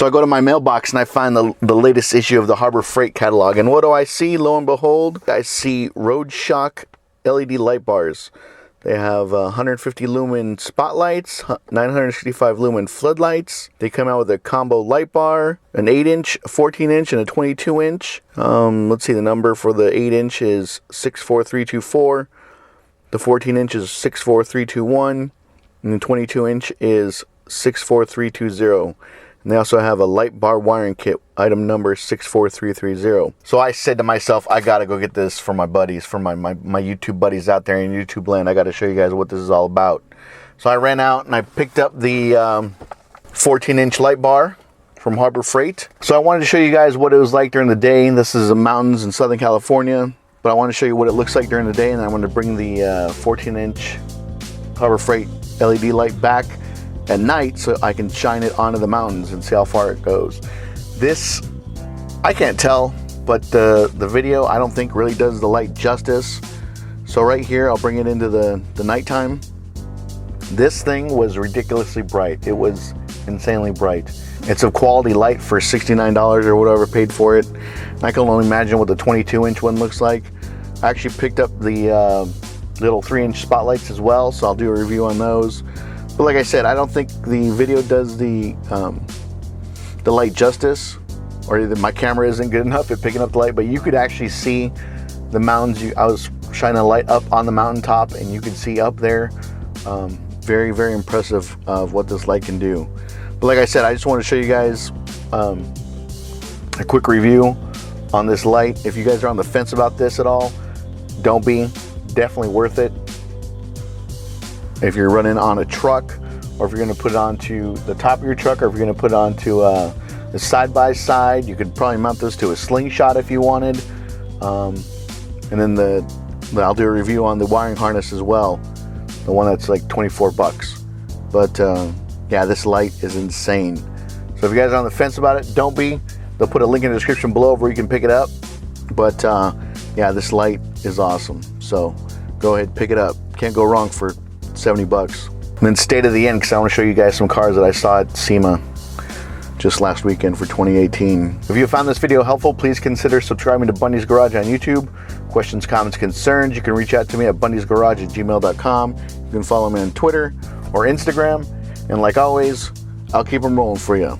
So I go to my mailbox and I find the latest issue of the Harbor Freight catalog. And what do I see? Lo and behold, I see RoadShock LED light bars. They have 150 lumen spotlights, 965 lumen floodlights. They come out with a combo light bar, an 8-inch, a 14-inch, and a 22-inch. Let's see, the number for the 8-inch is 64324. The 14-inch is 64321. And the 22-inch is 64320. And they also have a light bar wiring kit, item number 64330. So I said to myself, I gotta go get this for my buddies, for my YouTube buddies out there in YouTube land. I gotta show you guys what this is all about. So I ran out and I picked up the 14-inch light bar from Harbor Freight. So I wanted to show you guys what it was like during the day. This is the mountains in Southern California, but I want to show you what it looks like during the day, and I want to bring the 14-inch Harbor Freight LED light back at night so I can shine it onto the mountains and see how far it goes. This, I can't tell, but the video I don't think really does the light justice. So right here, I'll bring it into the nighttime. This thing was ridiculously bright. It was insanely bright. It's a quality light for $69 or whatever paid for it. I can only imagine what the 22-inch one looks like. I actually picked up the little 3-inch spotlights as well, so I'll do a review on those. But like I said, I don't think the video does the light justice, or either my camera isn't good enough at picking up the light, but you could actually see the mountains. I was shining a light up on the mountaintop and you could see up there. Very, very impressive of what this light can do. But like I said, I just want to show you guys a quick review on this light. If you guys are on the fence about this at all, don't be. Definitely worth it. If you're running on a truck, or if you're going to put it onto the top of your truck, or if you're going to put it onto the side-by-side, you could probably mount this to a slingshot if you wanted. And then I'll do a review on the wiring harness as well, the one that's like 24 bucks. But yeah, this light is insane. So if you guys are on the fence about it, don't be. They'll put a link in the description below where you can pick it up. But yeah, this light is awesome. So go ahead, pick it up. Can't go wrong for 70 bucks. And then stay to the end because I want to show you guys some cars that I saw at SEMA just last weekend for 2018. If you found this video helpful, please consider subscribing to Bundy's Garage on YouTube. Questions, comments, concerns, you can reach out to me at bundysgarage@gmail.com. You can follow me on Twitter or Instagram. And like always, I'll keep them rolling for you.